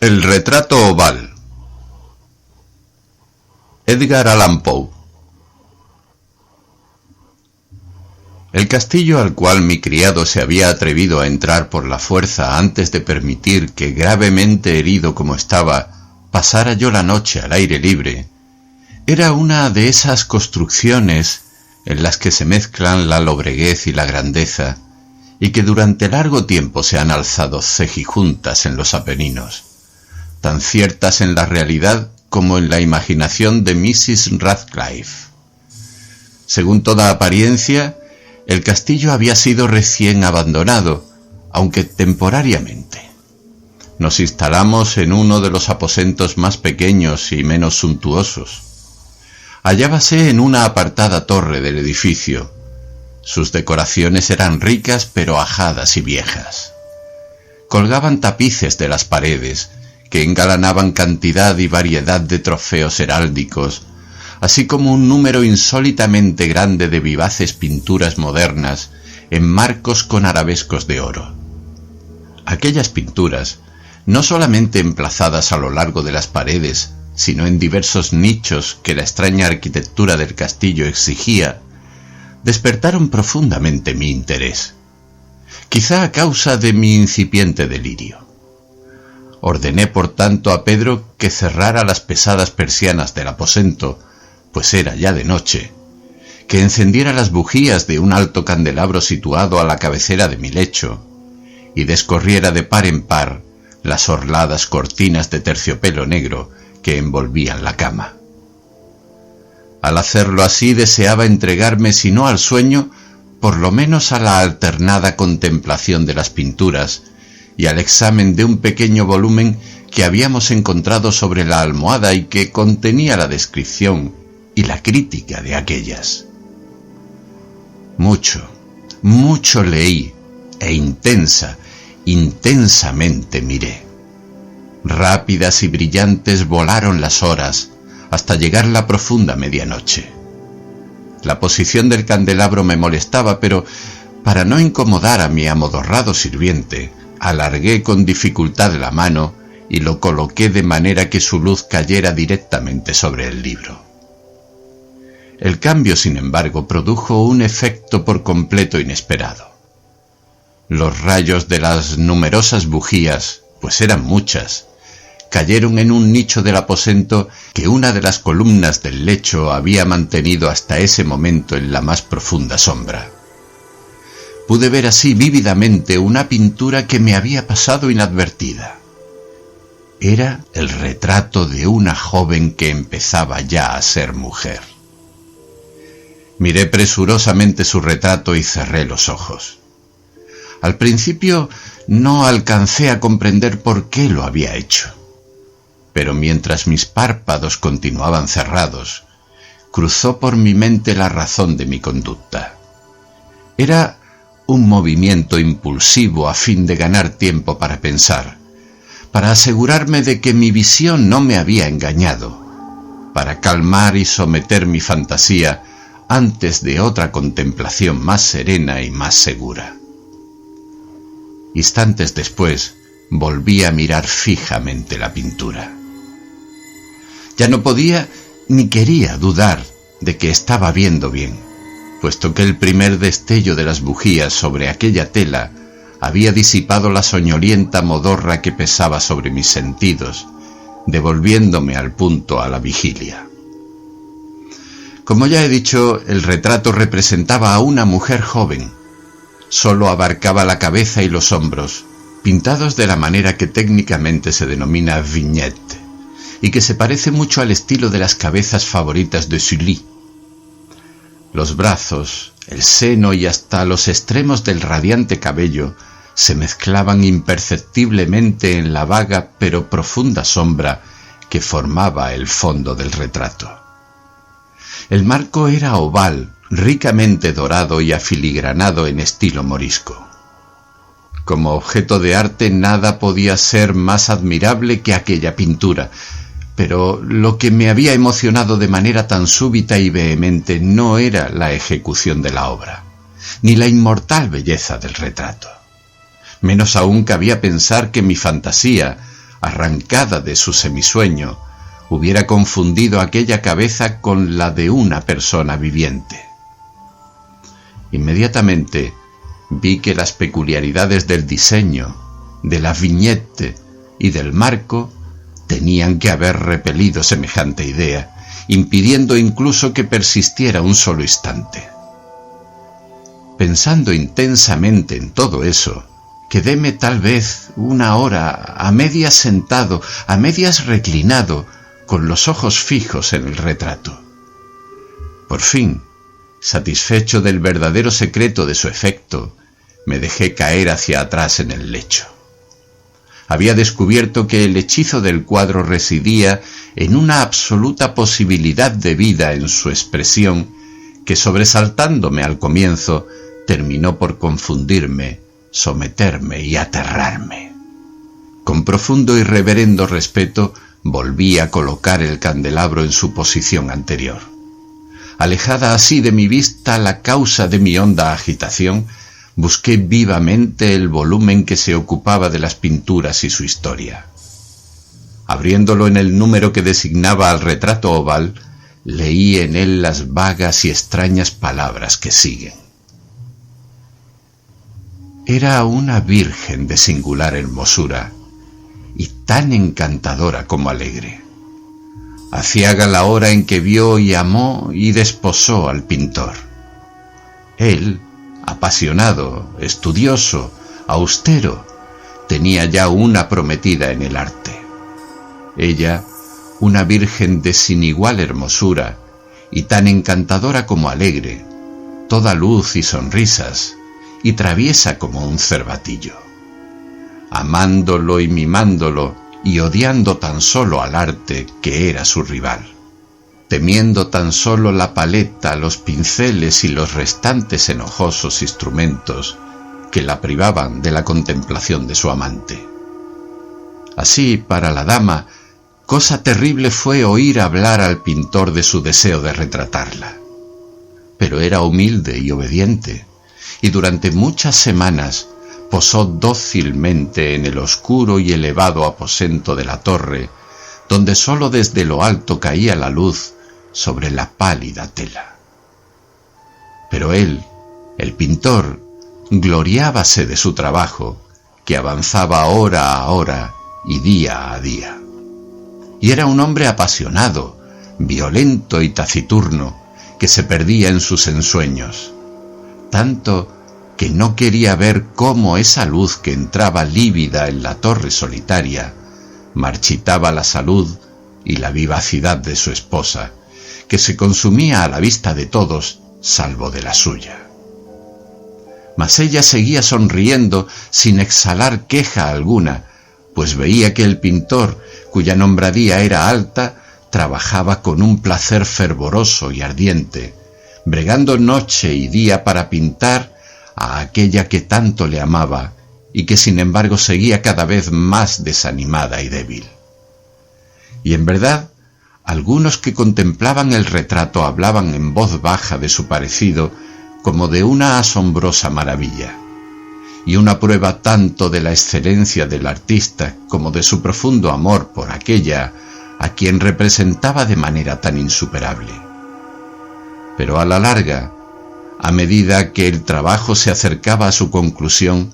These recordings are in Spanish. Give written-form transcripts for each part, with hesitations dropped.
El retrato oval. Edgar Allan Poe. El castillo al cual mi criado se había atrevido a entrar por la fuerza antes de permitir que, gravemente herido como estaba, pasara yo la noche al aire libre, era una de esas construcciones en las que se mezclan la lobreguez y la grandeza, y que durante largo tiempo se han alzado cejijuntas en los Apeninos, tan ciertas en la realidad como en la imaginación de Mrs. Radcliffe. Según toda apariencia, el castillo había sido recién abandonado, aunque temporariamente. Nos instalamos en uno de los aposentos más pequeños y menos suntuosos. Hallábase en una apartada torre del edificio. Sus decoraciones eran ricas pero ajadas y viejas. Colgaban tapices de las paredes, que engalanaban cantidad y variedad de trofeos heráldicos, así como un número insólitamente grande de vivaces pinturas modernas en marcos con arabescos de oro. Aquellas pinturas, no solamente emplazadas a lo largo de las paredes, sino en diversos nichos que la extraña arquitectura del castillo exigía, despertaron profundamente mi interés, quizá a causa de mi incipiente delirio. Ordené por tanto a Pedro que cerrara las pesadas persianas del aposento, pues era ya de noche, que encendiera las bujías de un alto candelabro situado a la cabecera de mi lecho, y descorriera de par en par las orladas cortinas de terciopelo negro que envolvían la cama. Al hacerlo así deseaba entregarme, si no al sueño, por lo menos a la alternada contemplación de las pinturas y al examen de un pequeño volumen que habíamos encontrado sobre la almohada y que contenía la descripción y la crítica de aquellas. Mucho leí e intensamente miré. Rápidas y brillantes volaron las horas hasta llegar la profunda medianoche. La posición del candelabro me molestaba, pero para no incomodar a mi amodorrado sirviente, alargué con dificultad la mano y lo coloqué de manera que su luz cayera directamente sobre el libro. El cambio, sin embargo, produjo un efecto por completo inesperado. Los rayos de las numerosas bujías, pues eran muchas, cayeron en un nicho del aposento que una de las columnas del lecho había mantenido hasta ese momento en la más profunda sombra. Pude ver así vívidamente una pintura que me había pasado inadvertida. Era el retrato de una joven que empezaba ya a ser mujer. Miré presurosamente su retrato y cerré los ojos. Al principio no alcancé a comprender por qué lo había hecho, pero mientras mis párpados continuaban cerrados, cruzó por mi mente la razón de mi conducta. Era un movimiento impulsivo a fin de ganar tiempo para pensar, para asegurarme de que mi visión no me había engañado, para calmar y someter mi fantasía antes de otra contemplación más serena y más segura. Instantes después, volví a mirar fijamente la pintura. Ya no podía ni quería dudar de que estaba viendo bien, puesto que el primer destello de las bujías sobre aquella tela había disipado la soñolienta modorra que pesaba sobre mis sentidos, devolviéndome al punto a la vigilia. Como ya he dicho, el retrato representaba a una mujer joven. Solo abarcaba la cabeza y los hombros, pintados de la manera que técnicamente se denomina vignette, y que se parece mucho al estilo de las cabezas favoritas de Sully. Los brazos, el seno y hasta los extremos del radiante cabello se mezclaban imperceptiblemente en la vaga pero profunda sombra que formaba el fondo del retrato. El marco era oval, ricamente dorado y afiligranado en estilo morisco. Como objeto de arte nada podía ser más admirable que aquella pintura, pero lo que me había emocionado de manera tan súbita y vehemente no era la ejecución de la obra, ni la inmortal belleza del retrato. Menos aún cabía pensar que mi fantasía, arrancada de su semisueño, hubiera confundido aquella cabeza con la de una persona viviente. Inmediatamente vi que las peculiaridades del diseño, de la viñete y del marco tenían que haber repelido semejante idea, impidiendo incluso que persistiera un solo instante. Pensando intensamente en todo eso, quedéme tal vez una hora a medias sentado, a medias reclinado, con los ojos fijos en el retrato. Por fin, satisfecho del verdadero secreto de su efecto, me dejé caer hacia atrás en el lecho. Había descubierto que el hechizo del cuadro residía en una absoluta posibilidad de vida en su expresión que, sobresaltándome al comienzo, terminó por confundirme, someterme y aterrarme. Con profundo y reverendo respeto volví a colocar el candelabro en su posición anterior. Alejada así de mi vista la causa de mi honda agitación, busqué vivamente el volumen que se ocupaba de las pinturas y su historia. Abriéndolo en el número que designaba al retrato oval, leí en él las vagas y extrañas palabras que siguen. Era una virgen de singular hermosura y tan encantadora como alegre. Aciaga la hora en que vio y amó y desposó al pintor. Él, apasionado, estudioso, austero, tenía ya una prometida en el arte. Ella, una virgen de sin igual hermosura y tan encantadora como alegre, toda luz y sonrisas, y traviesa como un cervatillo. Amándolo y mimándolo, y odiando tan solo al arte que era su rival, temiendo tan solo la paleta, los pinceles y los restantes enojosos instrumentos que la privaban de la contemplación de su amante. Así, para la dama, cosa terrible fue oír hablar al pintor de su deseo de retratarla. Pero era humilde y obediente, y durante muchas semanas posó dócilmente en el oscuro y elevado aposento de la torre, donde sólo desde lo alto caía la luz sobre la pálida tela. Pero él, el pintor, gloriábase de su trabajo, que avanzaba hora a hora y día a día. Y era un hombre apasionado, violento y taciturno, que se perdía en sus ensueños, tanto que no quería ver cómo esa luz que entraba lívida en la torre solitaria marchitaba la salud y la vivacidad de su esposa, que se consumía a la vista de todos, salvo de la suya. Mas ella seguía sonriendo sin exhalar queja alguna, pues veía que el pintor, cuya nombradía era alta, trabajaba con un placer fervoroso y ardiente, bregando noche y día para pintar a aquella que tanto le amaba y que sin embargo seguía cada vez más desanimada y débil. Y en verdad, algunos que contemplaban el retrato hablaban en voz baja de su parecido como de una asombrosa maravilla, y una prueba tanto de la excelencia del artista como de su profundo amor por aquella a quien representaba de manera tan insuperable. Pero a la larga, a medida que el trabajo se acercaba a su conclusión,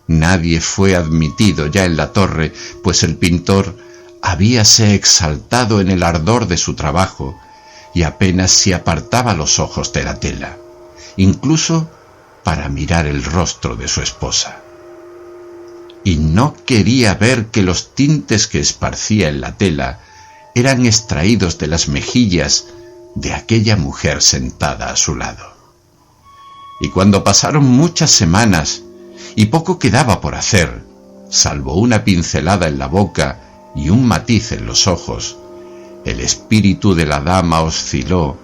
nadie fue admitido ya en la torre, pues el pintor habíase exaltado en el ardor de su trabajo y apenas se apartaba los ojos de la tela, incluso para mirar el rostro de su esposa. Y no quería ver que los tintes que esparcía en la tela eran extraídos de las mejillas de aquella mujer sentada a su lado. Y cuando pasaron muchas semanas y poco quedaba por hacer, salvo una pincelada en la boca y un matiz en los ojos, el espíritu de la dama osciló,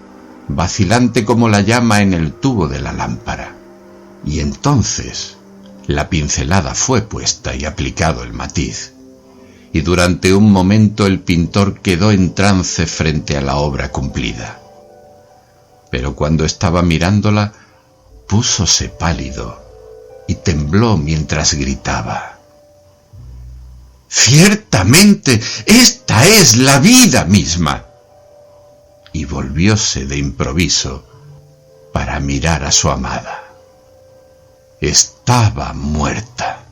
vacilante como la llama en el tubo de la lámpara. Y entonces la pincelada fue puesta y aplicado el matiz, y durante un momento el pintor quedó en trance frente a la obra cumplida. Pero cuando estaba mirándola, púsose pálido y tembló mientras gritaba: Ciertamente, esta es la vida misma. Y volvióse de improviso para mirar a su amada. Estaba muerta.